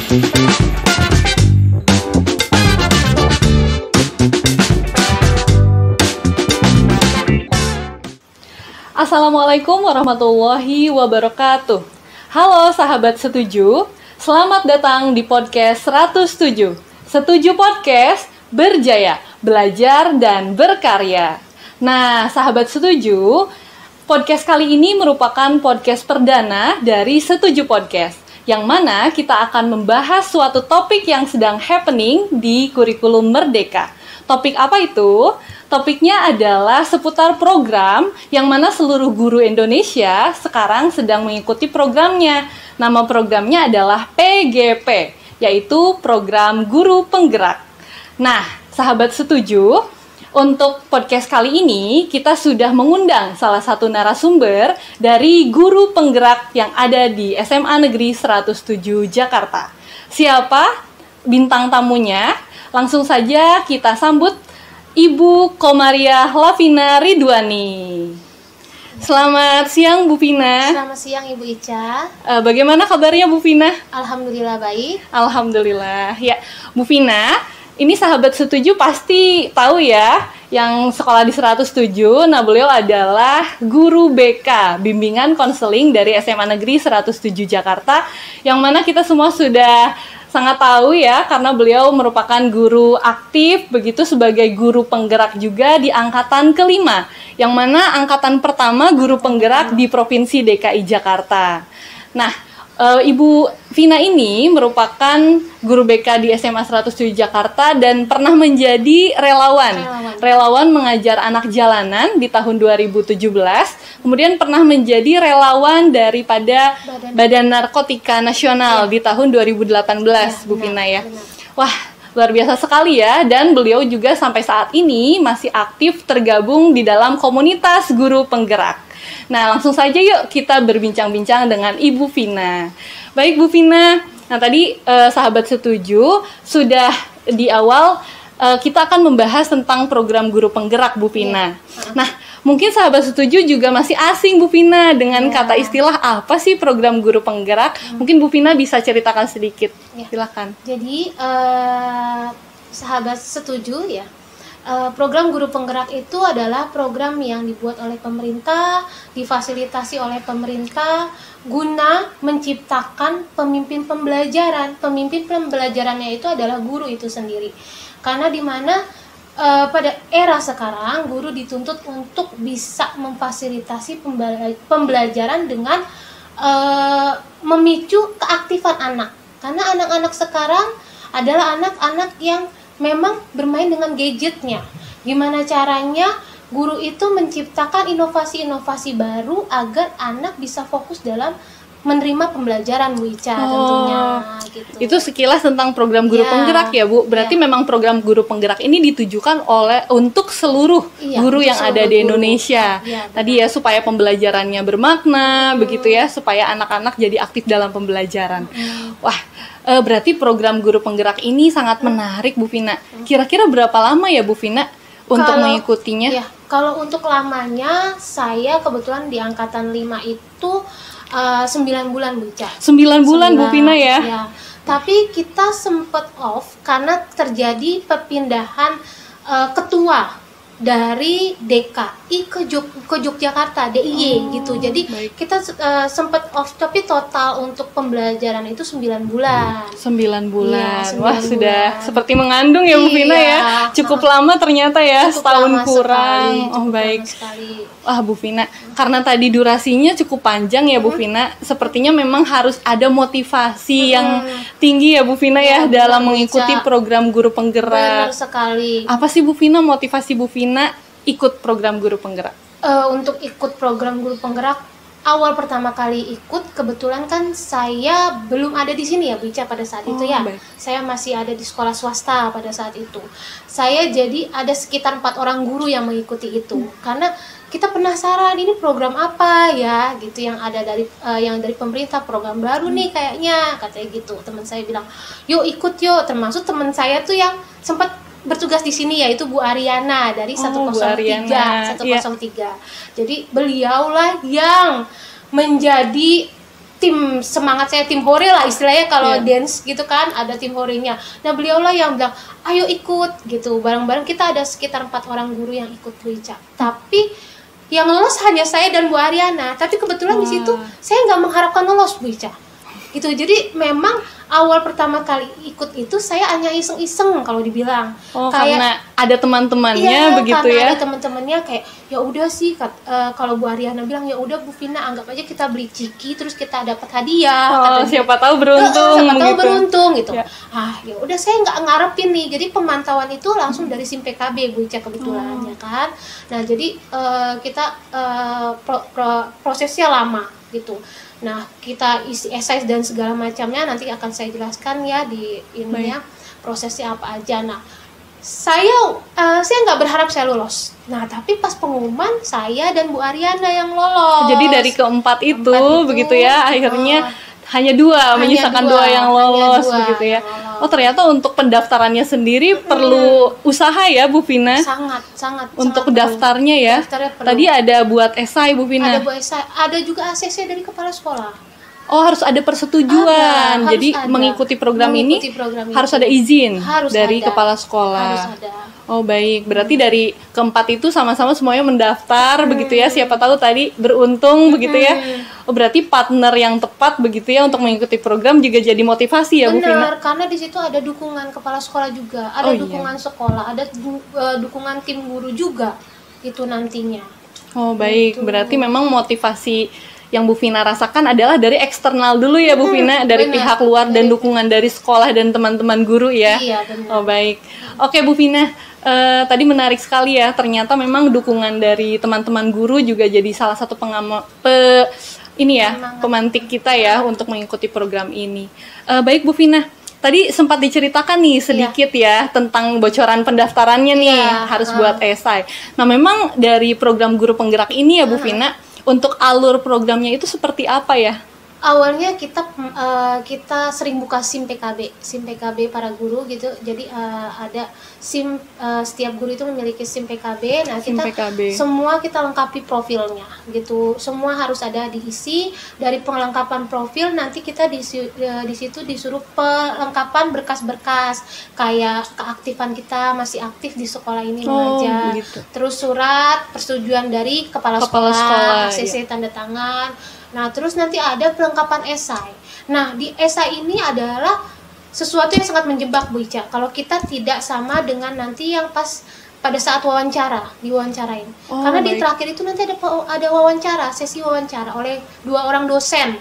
Assalamualaikum warahmatullahi wabarakatuh. Halo sahabat setuju, selamat datang di podcast 107. Setuju Podcast, berjaya, belajar, dan berkarya. Nah, sahabat setuju, podcast kali ini merupakan podcast perdana dari Setuju Podcast, yang mana kita akan membahas suatu topik yang sedang happening di kurikulum Merdeka. Topik apa itu? Topiknya adalah seputar program yang mana seluruh guru Indonesia sekarang sedang mengikuti programnya. Nama programnya adalah PGP, yaitu Program Guru Penggerak. Nah, sahabat setuju, untuk podcast kali ini kita sudah mengundang salah satu narasumber dari guru penggerak yang ada di SMA Negeri 107 Jakarta. Siapa bintang tamunya? Langsung saja kita sambut Ibu Komariah Lavina Ridwani. Selamat siang Bu Vina. Selamat siang Ibu Ica. Bagaimana kabarnya Bu Vina? Alhamdulillah baik. Alhamdulillah. Ya, Bu Vina, ini sahabat setuju pasti tahu ya, yang sekolah di 107. Nah, beliau adalah guru BK, bimbingan konseling dari SMA Negeri 107 Jakarta, yang mana kita semua sudah sangat tahu ya, karena beliau merupakan guru aktif, begitu sebagai guru penggerak juga di angkatan kelima, yang mana angkatan pertama guru penggerak di Provinsi DKI Jakarta. Nah, Ibu Vina ini merupakan guru BK di SMA 107 Jakarta dan pernah menjadi relawan mengajar anak jalanan di tahun 2017. Kemudian pernah menjadi relawan daripada Badan Narkotika Nasional di tahun 2018, Bu Vina ya. Wah, luar biasa sekali ya, dan beliau juga sampai saat ini masih aktif tergabung di dalam komunitas guru penggerak. Nah, langsung saja yuk kita berbincang-bincang dengan Ibu Vina. Baik Bu Vina, nah tadi sahabat setuju sudah di awal kita akan membahas tentang program guru penggerak Bu Vina. Nah, mungkin sahabat setuju juga masih asing Bu Vina dengan kata istilah apa sih program guru penggerak? Mungkin Bu Vina bisa ceritakan sedikit. Silakan. Jadi sahabat setuju ya. Program Guru Penggerak itu adalah program yang dibuat oleh pemerintah, difasilitasi oleh pemerintah guna menciptakan pemimpin pembelajaran. Pemimpin pembelajarannya itu adalah guru itu sendiri. Karena di mana pada era sekarang guru dituntut untuk bisa memfasilitasi pembelajaran dengan memicu keaktifan anak. Karena anak-anak sekarang adalah anak-anak yang memang bermain dengan gadgetnya. Gimana caranya guru itu menciptakan inovasi-inovasi baru agar anak bisa fokus dalam menerima pembelajaran Bu Ica tentunya gitu. Itu sekilas tentang program guru penggerak ya Bu. Berarti memang program guru penggerak ini ditujukan untuk seluruh guru yang ada di Indonesia. Tadi ya, supaya pembelajarannya bermakna begitu ya, supaya anak-anak jadi aktif dalam pembelajaran. Wah, berarti program guru penggerak ini sangat menarik Bu Vina. Kira-kira berapa lama ya Bu Vina untuk mengikutinya? Ya, kalau untuk lamanya saya kebetulan di angkatan 5 itu 9 bulan Bu Ica. 9 bulan Bu Vina ya. Tapi kita sempat off karena terjadi perpindahan ketua dari DKI ke Yogyakarta, DIY gitu. Jadi kita sempat off, tapi total untuk pembelajaran itu 9 bulan. 9 bulan. Ya, 9 Wah, bulan. sudah seperti mengandung ya Bu Vina ya. Cukup lama ternyata ya, setahun kurang. Baik. Wah, Bu Vina, karena tadi durasinya cukup panjang ya Bu Vina, sepertinya memang harus ada motivasi yang tinggi ya Bu Vina ya dalam mengikuti program guru penggerak. Benar sekali. Apa sih Bu Vina motivasi Bu Vina ikut program guru penggerak? Untuk ikut program guru penggerak, awal pertama kali ikut kebetulan kan saya belum ada di sini ya Bu Ica pada saat itu ya. Baik. Saya masih ada di sekolah swasta pada saat itu. Saya jadi ada sekitar 4 orang guru yang mengikuti itu. Karena kita penasaran ini program apa ya gitu yang ada dari pemerintah, program baru nih kayaknya, katanya gitu. Teman saya bilang, "Yuk ikut yuk." Termasuk teman saya tuh yang sempat bertugas di sini yaitu Bu Ariana dari 103. Jadi beliaulah yang menjadi tim semangat saya, tim hore lah istilahnya kalau Iya. dance gitu kan, ada tim horenya. Nah beliau lah yang bilang ayo ikut gitu, bareng-bareng kita ada sekitar 4 orang guru yang ikut Bu Ica. Tapi yang lolos hanya saya dan Bu Ariana, tapi kebetulan di situ saya nggak mengharapkan lolos Bu Ica gitu. Jadi memang awal pertama kali ikut itu saya hanya iseng-iseng kalau dibilang. Oh, karena ada teman-temannya Iya, begitu karena ya. ada teman-temannya kayak ya udah sih kalau Bu Ariana bilang ya udah Bu Vina anggap aja kita beli ciki terus kita dapat hadiah. Oh, katanya. siapa tahu beruntung Siapa tahu begitu. beruntung gitu. Ya. Ya udah saya nggak ngarepin nih. Jadi pemantauan itu langsung dari SIM PKB Bu Ica kebetulan ya kan. Nah jadi kita prosesnya lama gitu. Nah kita isi esai dan segala macamnya nanti akan saya jelaskan ya di ini ya prosesnya apa aja. Nah saya nggak berharap saya lolos. Nah tapi pas pengumuman saya dan Bu Ariana yang lolos. Jadi dari keempat itu begitu ya, akhirnya hanya dua, Hanya menyisakan dua, dua yang hanya lolos dua begitu ya. yang lolos. Oh ternyata untuk pendaftarannya sendiri perlu usaha ya Bu Vina sangat untuk perlu. daftarnya ya. Daftarnya perlu. Tadi ada buat esai Bu Vina. Ada Bu esai, ada juga ACC dari kepala sekolah. Oh harus ada persetujuan. Ada, Jadi harus ada. mengikuti program Mengikuti ini program harus ini. ada izin Harus dari ada. kepala sekolah. Harus ada. Oh baik, berarti dari keempat itu sama-sama semuanya mendaftar begitu ya. Siapa tahu tadi beruntung begitu ya. Oh berarti partner yang tepat begitu ya untuk mengikuti program juga jadi motivasi ya Bu Vina. Benar, karena di situ ada dukungan kepala sekolah juga, ada Oh, iya. dukungan sekolah, ada dukungan tim guru juga itu nantinya. Oh baik, Gitu. berarti memang motivasi yang Bu Vina rasakan adalah dari eksternal dulu ya Bu Vina, dari benar. pihak luar dan dukungan dari sekolah dan teman-teman guru ya. Iya, benar. Oh baik, oke Bu Vina, tadi menarik sekali ya. Ternyata memang dukungan dari teman-teman guru juga jadi salah satu pemantik kita ya untuk mengikuti program ini. Baik Bu Vina. Tadi sempat diceritakan nih sedikit ya tentang bocoran pendaftarannya nih, Iya, harus buat esai. Nah memang dari program guru penggerak ini ya Bu Vina, untuk alur programnya itu seperti apa ya? Awalnya kita sering buka SIM PKB para guru gitu. Jadi ada SIM, setiap guru itu memiliki SIM PKB. Nah, SIM kita PKB. semua kita lengkapi profilnya gitu. Semua harus ada diisi. Dari pengelengkapan profil nanti kita di situ disuruh pelengkapan berkas-berkas kayak keaktifan kita masih aktif di sekolah ini mengajar. Begitu. Terus surat persetujuan dari kepala Kepala sekolah, ACC tanda tangan. Nah, terus nanti ada pelengkapan esai. Nah, di esai ini adalah sesuatu yang sangat menjebak Bu Ica. Kalau kita tidak sama dengan nanti yang pas pada saat diwawancarain. Oh, Karena di baik. terakhir itu nanti ada wawancara, sesi wawancara oleh 2 orang dosen.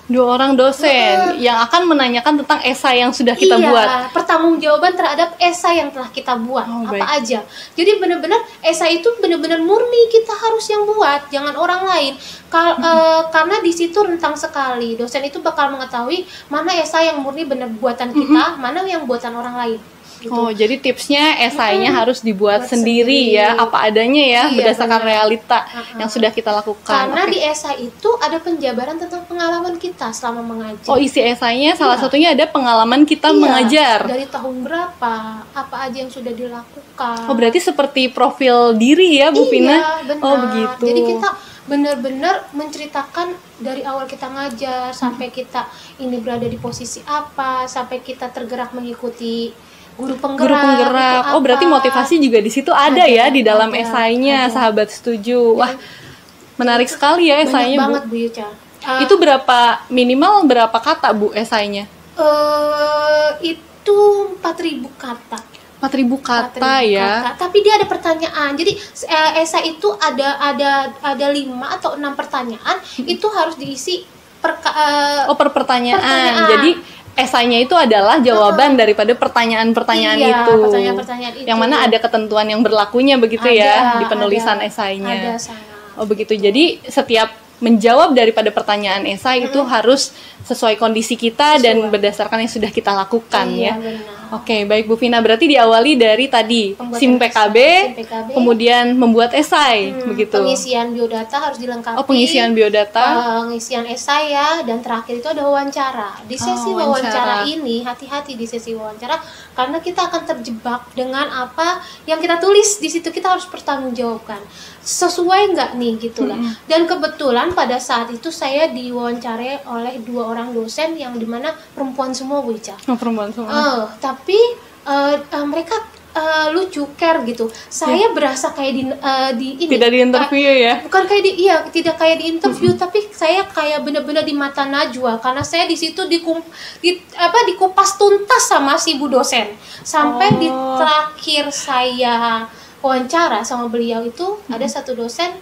2 orang dosen yang akan menanyakan tentang esai yang sudah kita Iya, buat. pertanggungjawaban terhadap esai yang telah kita buat, Oh, apa baik. aja. Jadi benar-benar esai itu benar-benar murni kita harus yang buat, jangan orang lain. Karena di situ rentang sekali. Dosen itu bakal mengetahui mana esai yang murni benar buatan kita, mana yang buatan orang lain. Gitu. Oh, jadi tipsnya esainya harus dibuat Buat sendiri ya, sendiri. apa adanya ya, Iya, berdasarkan benar. realita yang sudah kita lakukan. Karena Oke. di esai itu ada penjabaran tentang pengalaman kita selama mengajar. Oh, isi esainya salah Iya. satunya ada pengalaman kita Iya, mengajar. dari tahun berapa, apa aja yang sudah dilakukan. Oh, berarti seperti profil diri ya, Bu Vina? Iya, benar. Oh, begitu. Jadi kita benar-benar menceritakan dari awal kita ngajar sampai kita ini berada di posisi apa, sampai kita tergerak mengikuti guru penggerak. Guru penggerak. itu Oh, berarti apa. motivasi juga di situ ada ya di dalam ada, esainya, ada. sahabat setuju. Wah, menarik sekali ya Banyak esainya, banget Bu. Bu Yuca. Itu minimal berapa kata, Bu, esainya? Itu 4.000 kata. 4.000 kata 4.000 ya. kata. Tapi dia ada pertanyaan. Jadi esai itu ada 5 atau 6 pertanyaan. Itu harus diisi per Oh, per pertanyaan. pertanyaan. Jadi esainya itu adalah jawaban daripada pertanyaan-pertanyaan Iya, itu. pertanyaan-pertanyaan itu. Yang mana ada ketentuan yang berlakunya begitu ya di penulisan esainya. Ada sangat. Oh, begitu. Jadi setiap menjawab daripada pertanyaan esai itu harus sesuai kondisi kita dan berdasarkan yang sudah kita lakukan Iya, ya. benar. Oke, baik Bu Vina. Berarti diawali dari tadi Pembuatan SIM PKB, SIM PKB, kemudian membuat esai, begitu. pengisian biodata harus dilengkapi. Oh, pengisian biodata. Pengisian esai ya, dan terakhir itu ada wawancara. Di sesi wawancara ini, hati-hati di sesi wawancara karena kita akan terjebak dengan apa yang kita tulis di situ. Kita harus bertanggungjawabkan. Sesuai nggak nih gitu lah. Dan kebetulan pada saat itu saya diwawancarai oleh 2 orang dosen yang dimana perempuan semua Bu Ica. Oh, perempuan semua. Tapi mereka lucu, care gitu. Saya berasa kayak di ini. Tidak di interview ya? Bukan kayak tidak kayak di interview, tapi saya kayak benar-benar di mata najwa karena saya di situ dikupas tuntas sama si Bu dosen. Sampai di terakhir saya wawancara sama beliau itu ada satu dosen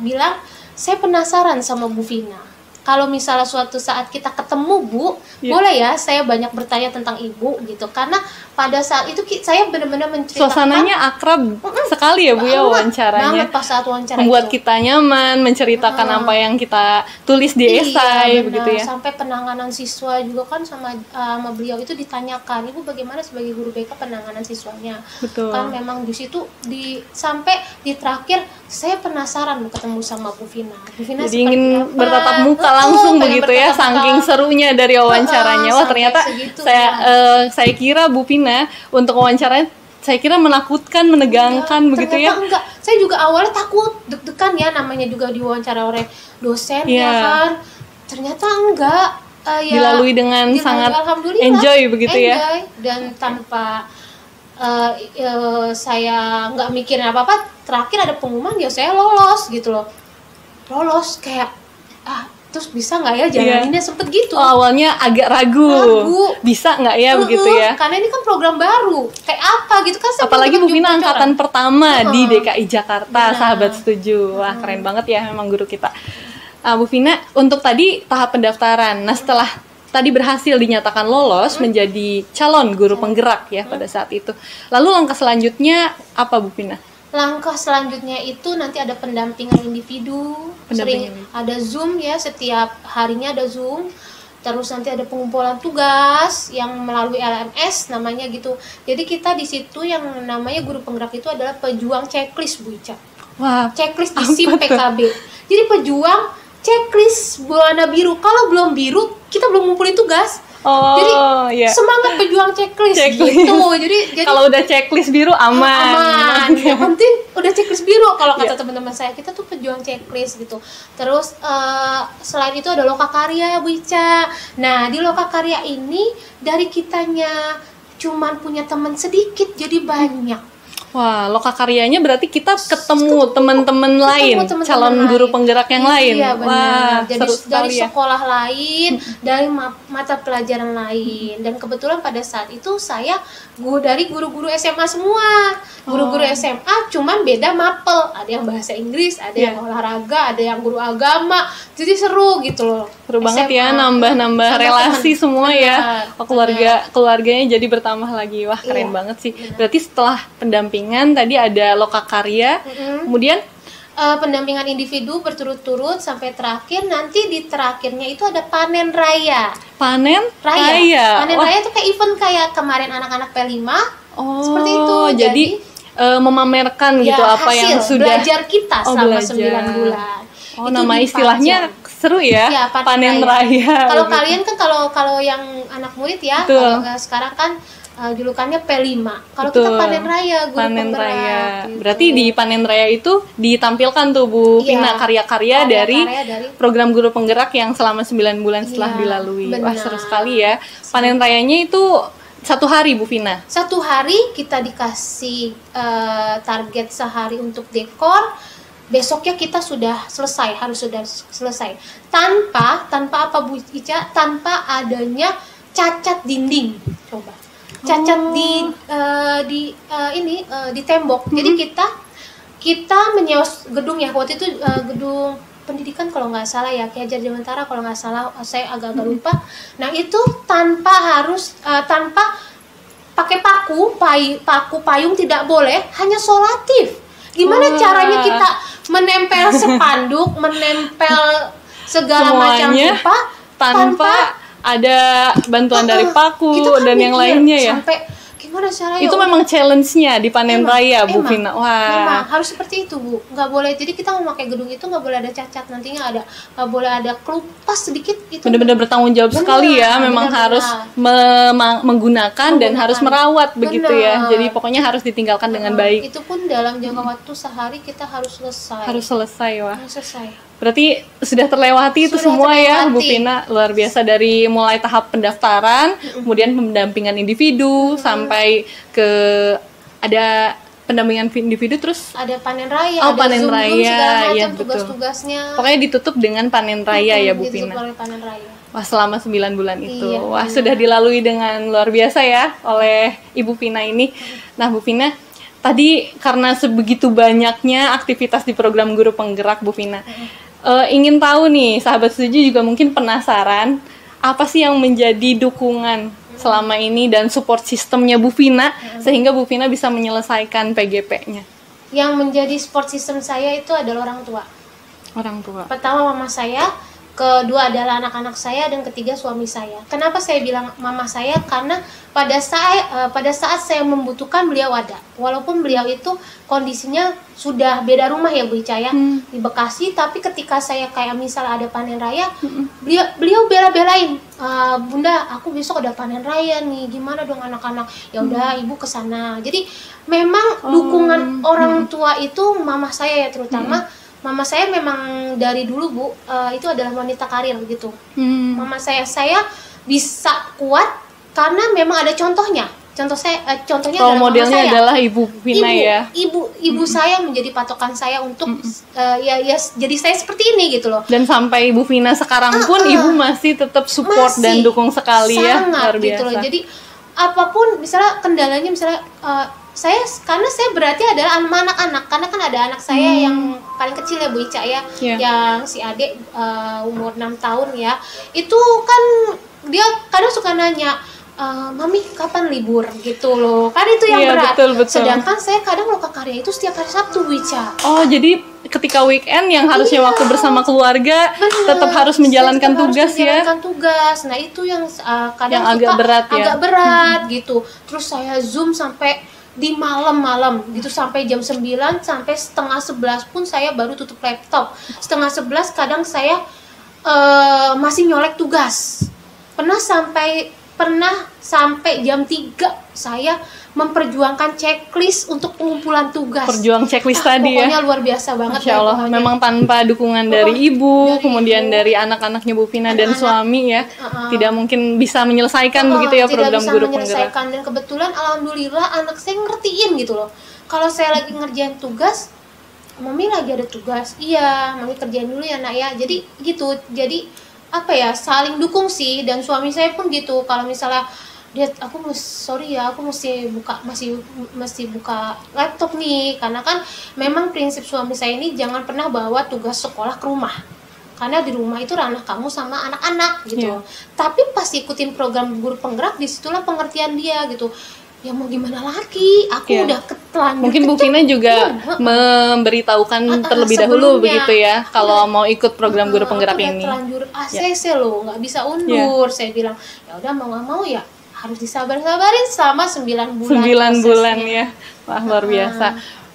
bilang, saya penasaran sama Bu Vina. Kalau misalnya suatu saat kita ketemu Bu, boleh ya saya banyak bertanya tentang Ibu gitu. Karena pada saat itu saya benar-benar menceritakan. Suasananya akrab sekali ya Bu ya wawancaranya. Banget pas saat wawancara membuat itu. kita nyaman, menceritakan apa yang kita tulis di esai begitu ya. Sampai penanganan siswa juga kan sama beliau itu ditanyakan, Ibu bagaimana sebagai guru BK penanganan siswanya. Betul. Kan memang di situ sampai di terakhir saya penasaran ketemu sama Bu Vina. Bu Vina jadi ingin bertatap muka langsung begitu ya, saking serunya dari wawancaranya. Wah, ternyata saya kira Bu Vina untuk wawancaranya saya kira menakutkan, menegangkan begitu ya. Enggak. Saya juga awalnya takut, deg-degan ya, namanya juga diwawancara oleh dosen ya kan. Ternyata enggak. Dilalui dengan sangat enjoy begitu ya. Dan tanpa saya nggak mikirin apa-apa, terakhir ada pengumuman ya saya lolos gitu loh. Lolos kayak terus bisa nggak ya jalaninnya, sempet gitu. Awalnya agak ragu. Bisa nggak ya begitu ya? Karena ini kan program baru, kayak apa gitu kan. Apalagi Bu Vina angkatan pertama di DKI Jakarta, sahabat setuju. Wah, keren banget ya memang guru kita. Bu Vina, untuk tadi tahap pendaftaran, nah setelah tadi berhasil dinyatakan lolos menjadi calon guru penggerak ya pada saat itu. Lalu langkah selanjutnya apa Bu Vina? Langkah selanjutnya itu nanti ada pendampingan individu, sering ada Zoom ya, setiap harinya ada Zoom. Terus nanti ada pengumpulan tugas yang melalui LMS namanya gitu. Jadi kita di situ yang namanya guru penggerak itu adalah pejuang checklist Bu Ica. Wah, checklist di SIM PKB. Jadi pejuang checklist warna biru. Kalau belum biru, kita belum ngumpulin tugas. Jadi semangat pejuang checklist gitu. Jadi kalau udah checklist biru aman. Yang penting udah checklist biru kalau kata teman-teman saya. Kita tuh pejuang checklist gitu. Terus selain itu ada lokakarya Bu Ica. Nah, di lokakarya ini dari kitanya cuman punya teman sedikit jadi banyak. Wah, lokakaryanya berarti kita ketemu teman-teman lain, calon guru penggerak yang lain. Iya, benar. Wah, jadi dari sekolah lain, dari mata pelajaran lain. Dan kebetulan pada saat itu saya dari guru-guru SMA semua. Guru-guru SMA cuman beda mapel. Ada yang bahasa Inggris, ada yang olahraga, ada yang guru agama. Jadi seru gitu loh. Seru banget ya, nambah-nambah relasi semua ya. Keluarganya jadi bertambah lagi. Wah, keren banget sih. Berarti setelah pendampingan tadi ada lokakarya, kemudian pendampingan individu berturut-turut sampai terakhir. Nanti di terakhirnya itu ada panen raya. Panen raya itu kayak event kayak kemarin anak-anak P5. Seperti itu. Jadi memamerkan gitu apa yang sudah belajar kita selama 9 bulan. Itu nama istilahnya seru ya, panen raya. Kalau kalian kan kalau yang anak murid ya, kalau sekarang kan julukannya P5. Kalau kita panen raya, guru penggerak. Gitu. Berarti di panen raya itu ditampilkan tuh Bu Vina karya-karya dari program guru penggerak yang selama 9 bulan setelah dilalui. Wah, seru sekali ya. Panen rayanya itu 1 hari Bu Vina. 1 hari kita dikasih target sehari untuk dekor. Besoknya kita harus sudah selesai. Tanpa apa Bu Ica? Tanpa adanya cacat dinding. Coba. Cacat di tembok. Jadi kita menyewa gedung ya, waktu itu gedung pendidikan kalau nggak salah ya, Ki Hajar Dewantara kalau nggak salah, saya agak-agak lupa. Nah itu tanpa pakai paku payung tidak boleh, hanya solatif. Gimana caranya kita menempel spanduk, menempel segala macam rupa tanpa ada bantuan dari paku kita kan dan yang mikir lainnya ya. sampai gimana caranya Itu memang challenge-nya di panen raya Bu emang, Vina. memang Wah. harus seperti itu Bu, nggak boleh. Jadi kita mau pakai gedung itu nggak boleh ada cacat, nantinya ada nggak boleh ada kelupas sedikit itu. Benar-benar bertanggung jawab Benar, sekali ya. Memang benar, harus menggunakan dan harus merawat begitu ya. Benar. Jadi pokoknya harus ditinggalkan dengan baik. Itu pun dalam jangka waktu sehari kita harus selesai. Harus selesai, wah. Harus selesai. Berarti sudah terlewati itu Sudah semua ya Bu terlewati. Vina. Luar biasa, dari mulai tahap pendaftaran, kemudian pendampingan individu sampai ke ada pendampingan individu, terus Ada panen raya, Oh, ada panen Zoom raya, segala macam ya, betul. tugas-tugasnya. pokoknya ditutup dengan panen raya ya Bu Ditutup Vina. oleh panen raya. Wah, selama 9 bulan itu. Iya, Wah, benar. sudah dilalui dengan luar biasa ya oleh Ibu Vina ini. Nah, Bu Vina, tadi karena sebegitu banyaknya aktivitas di program Guru Penggerak Bu Vina, ingin tahu nih, sahabat setuju juga mungkin penasaran, apa sih yang menjadi dukungan selama ini dan support sistemnya Bu Vina sehingga Bu Vina bisa menyelesaikan PGP-nya? Yang menjadi support system saya itu adalah orang tua. Orang tua. Pertama mama saya, kedua adalah anak-anak saya, dan ketiga suami saya. Kenapa saya bilang mama saya? Karena pada saat saya membutuhkan beliau ada. Walaupun beliau itu kondisinya sudah beda rumah ya Bu Ica ya, di Bekasi, tapi ketika saya kayak misal ada panen raya, beliau bela-belain, Bunda, aku besok ada panen raya nih, gimana dong anak-anak? Ya udah Ibu kesana. Jadi memang dukungan orang tua itu mama saya ya terutama. Mama saya memang dari dulu Bu, itu adalah wanita karir gitu. Mama saya bisa kuat karena memang ada contohnya. Contohnya Role adalah mama modelnya saya. adalah Ibu Vina ya. Ibu saya menjadi patokan saya untuk ya jadi saya seperti ini gitu loh. Dan sampai Ibu Vina sekarang pun Ibu masih tetap support Masih, dan dukung sekali ya. sangat Luar biasa. gitu loh. Jadi apapun misalnya kendalanya, misalnya karena saya berarti adalah sama anak-anak, karena kan ada anak saya yang paling kecil ya Bu Ica ya, Iya. yang si adik umur 6 tahun ya, itu kan dia kadang suka nanya, Mami kapan libur gitu loh, kan itu yang Iya, berat. betul. Sedangkan saya kadang loka karya itu setiap hari Sabtu Bu Ica. Oh, jadi ketika weekend yang harusnya waktu bersama keluarga Bener, tetap harus saya menjalankan tetap harus tugas ya. menjalankan tugas. Nah itu yang kadang Yang agak suka berat ya. agak berat gitu. Terus saya zoom sampai di malam-malam gitu, sampai jam 9 sampai setengah 11 pun saya baru tutup laptop. Setengah 11 kadang saya masih nyolek tugas. Pernah sampai jam 3 saya memperjuangkan checklist untuk pengumpulan tugas. Perjuang checklist tadi ya. Pokoknya luar biasa banget. Masya Allah, pokoknya. memang tanpa dukungan dari ibu, dari kemudian ibu, dari anak-anaknya Bu Vina dan anak-anak. suami ya, tidak mungkin bisa menyelesaikan begitu ya tidak program bisa Guru Penggerak. menyelesaikan. Dan kebetulan alhamdulillah anak saya ngertiin gitu loh. Kalau saya lagi ngerjain tugas, Mami lagi ada tugas, iya Mami kerjain dulu ya nak ya. Jadi gitu, jadi apa ya, saling dukung sih. Dan suami saya pun gitu, kalau misalnya dia, aku mesti buka laptop nih, karena kan memang prinsip suami saya ini jangan pernah bawa tugas sekolah ke rumah, karena di rumah itu ranah kamu sama anak-anak gitu. Iya. Tapi pas ikutin program Guru Penggerak, disitulah pengertian dia gitu. Ya mau gimana lagi, aku Iya. udah terlanjur Mungkin Bu Vina juga memberitahukan terlebih dahulu sebelumnya. begitu ya, kalau mau ikut program Guru Penggerak aku udah ini. terlanjur ACC loh, nggak bisa undur. Saya bilang ya udah mau nggak mau ya harus disabar-sabarin selama 9 bulan. 9 bulan prosesnya. ya. Wah, luar biasa.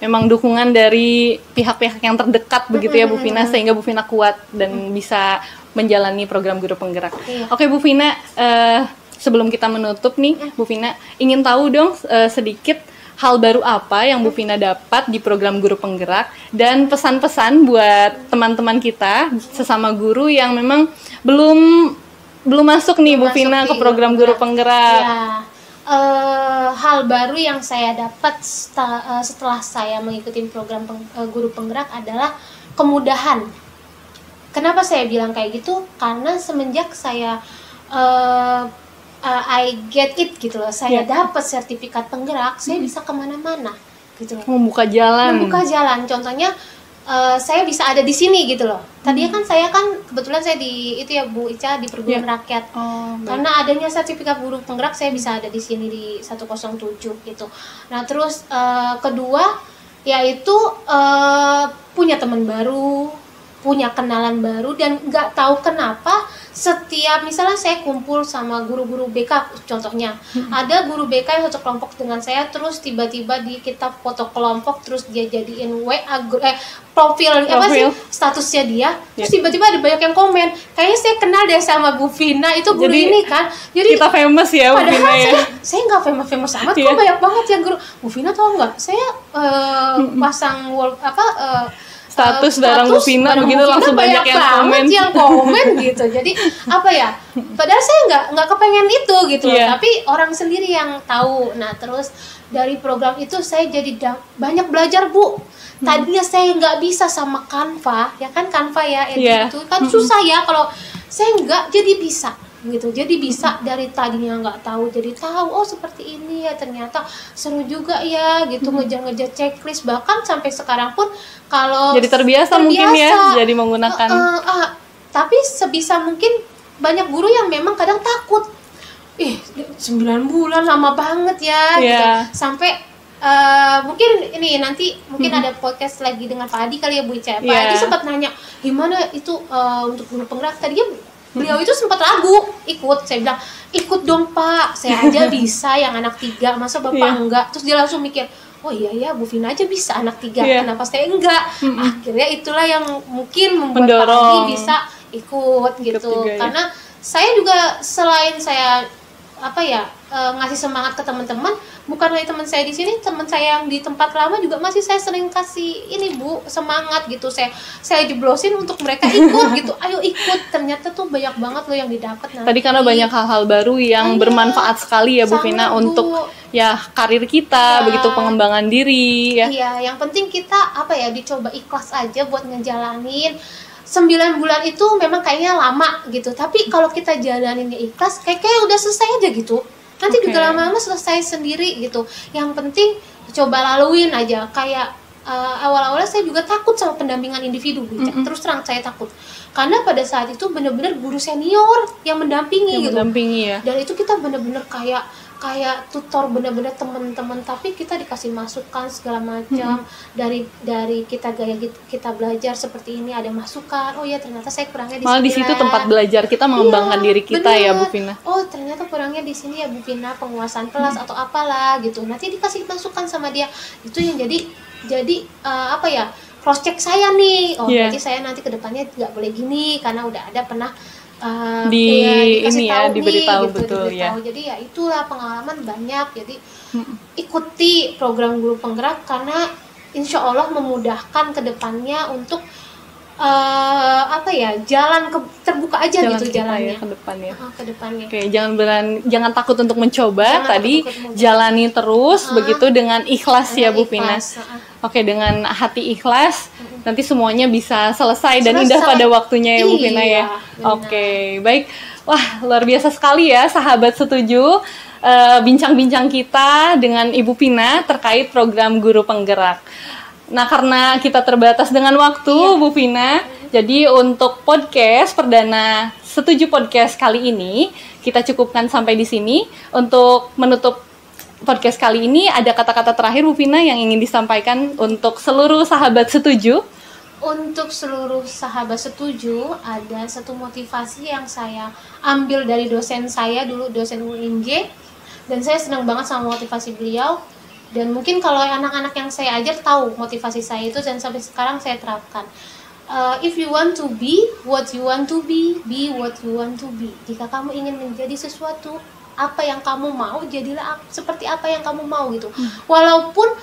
Memang dukungan dari pihak-pihak yang terdekat begitu ya Bu Vina, sehingga Bu Vina kuat dan bisa menjalani program Guru Penggerak. Iya. Oke Bu Vina, sebelum kita menutup nih Bu Vina, ingin tahu dong sedikit hal baru apa yang Bu Vina dapat di program Guru Penggerak, dan pesan-pesan buat teman-teman kita sesama guru yang memang belum masuk nih Bu Vina ke program Guru Penggerak. Ya, hal baru yang saya dapat setelah saya mengikuti program Guru Penggerak adalah kemudahan. Kenapa saya bilang kayak gitu? Karena semenjak saya I get it gitu loh, saya dapat sertifikat penggerak, saya bisa kemana-mana gitu loh. Membuka jalan. Contohnya saya bisa ada di sini gitu loh. Tadinya kan saya kebetulan saya di itu ya Bu Ica, di perguruan rakyat. Karena adanya sertifikat Guru Penggerak, saya bisa ada di sini di 107 gitu. Nah, terus kedua yaitu punya teman baru, punya kenalan baru, dan nggak tahu kenapa setiap misalnya saya kumpul sama guru-guru BK contohnya, ada guru BK yang satu kelompok dengan saya, terus tiba-tiba di kita foto kelompok, terus dia jadiin profil apa sih statusnya dia, terus tiba-tiba ada banyak yang komen, kayaknya saya kenal deh sama Bu Vina, itu guru jadi, ini kan, jadi kita famous ya Bu Vina ya. Saya nggak famous amat, kok banyak banget yang guru Bu Vina, tau nggak, saya pasang status bareng Bu Vina begitu langsung banyak yang komen gitu. Jadi apa ya, padahal saya nggak kepengen itu gitu tapi orang sendiri yang tahu. Nah terus dari program itu saya jadi banyak belajar Bu. Tadinya saya nggak bisa sama Canva, ya kan Canva ya itu kan susah ya, kalau saya nggak jadi bisa gitu, jadi bisa dari tadinya nggak tahu jadi tahu, oh seperti ini ya, ternyata seru juga ya gitu, ngejar-ngejar checklist, bahkan sampai sekarang pun kalau jadi terbiasa mungkin ya jadi menggunakan tapi sebisa mungkin banyak guru yang memang kadang takut, 9 bulan lama banget ya gitu. Sampai mungkin ini nanti mungkin ada podcast lagi dengan Pak Adi kali ya Bu Ica. Pak Adi sempat nanya gimana itu untuk guru penggerak, tadinya beliau itu sempat ragu ikut. Saya bilang ikut dong Pak, saya aja bisa yang anak 3, masa Bapak enggak. Terus dia langsung mikir, oh iya ya Bu Vina aja bisa anak 3, kenapa saya enggak. Akhirnya itulah yang mungkin membuat Pak Adi bisa ikut gitu juga, karena saya juga selain saya ngasih semangat ke teman-teman, bukan hanya teman saya di sini, teman saya yang di tempat lama juga masih saya sering kasih ini Bu, semangat gitu, saya jeblosin untuk mereka ikut gitu, ayo ikut, ternyata tuh banyak banget loh yang didapat nanti. Tadi karena banyak hal-hal baru yang bermanfaat sekali ya Bu Vina untuk ya karir kita, begitu pengembangan diri ya. Iya, yang penting kita dicoba ikhlas aja buat ngejalanin. 9 bulan itu memang kayaknya lama gitu, tapi kalau kita jalaninnya ikhlas, kayak udah selesai aja gitu. Nanti juga lama-lama selesai sendiri gitu. Yang penting coba laluin aja. Kayak awal-awalnya saya juga takut sama pendampingan individu, terus terang saya takut. Karena pada saat itu benar-benar guru senior yang mendampingi gitu. Dan itu kita benar-benar kayak tutor, benar-benar teman-teman, tapi kita dikasih masukan segala macam dari kita kita belajar seperti ini, ada masukan, oh ya ternyata saya kurangnya di sini. Malah di situ tempat belajar kita mengembangkan diri kita ya Bu Vina. Oh ternyata kurangnya di sini ya Bu Vina, penguasaan kelas atau apalah gitu. Nanti dikasih masukan sama dia, itu yang jadi cross check saya nih. Oh berarti saya nanti kedepannya nggak boleh gini karena udah ada pernah diberitahu gitu, betul ya. Jadi ya itulah pengalaman banyak. Jadi ikuti program guru penggerak karena insya Allah memudahkan kedepannya untuk jalan terbuka aja gitu jalannya ke depannya. Ke depannya. Oke, jangan takut untuk mencoba. Jalani terus begitu dengan ikhlas ya Bu Vina. Oke, dengan hati ikhlas nanti semuanya bisa selesai dan indah pada waktunya ya Bu Vina ya. Oke, baik. Wah, luar biasa sekali ya sahabat setuju bincang-bincang kita dengan Ibu Vina terkait program guru penggerak. Nah, karena kita terbatas dengan waktu, Bu Vina, jadi untuk podcast perdana Setuju Podcast kali ini, kita cukupkan sampai di sini. Untuk menutup podcast kali ini, ada kata-kata terakhir Bu Vina yang ingin disampaikan untuk seluruh sahabat setuju? Untuk seluruh sahabat setuju, ada satu motivasi yang saya ambil dari dosen saya dulu, dosen UNJ, dan saya senang banget sama motivasi beliau. Dan mungkin kalau anak-anak yang saya ajar tahu motivasi saya itu, dan sampai sekarang saya terapkan. If you want to be what you want to be what you want to be. Jika kamu ingin menjadi sesuatu, apa yang kamu mau, jadilah seperti apa yang kamu mau gitu. Walaupun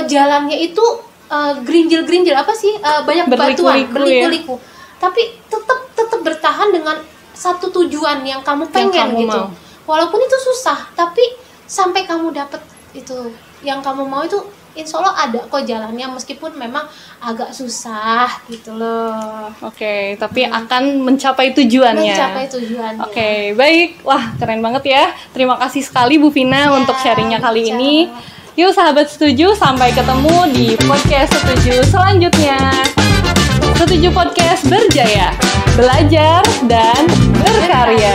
jalannya itu gerinjil-gerinjil banyak batuan, berliku-liku. Tapi tetap bertahan dengan satu tujuan yang kamu pengen gitu. Walaupun itu susah, tapi sampai kamu dapat itu yang kamu mau, itu insya Allah ada kok jalannya, meskipun memang agak susah gitu loh. Oke, tapi akan mencapai tujuannya. Oke, baik. Wah, keren banget ya. Terima kasih sekali Bu Vina untuk sharingnya kali ini. Yuk sahabat setuju, sampai ketemu di podcast setuju selanjutnya. Setuju Podcast berjaya, belajar dan berkarya.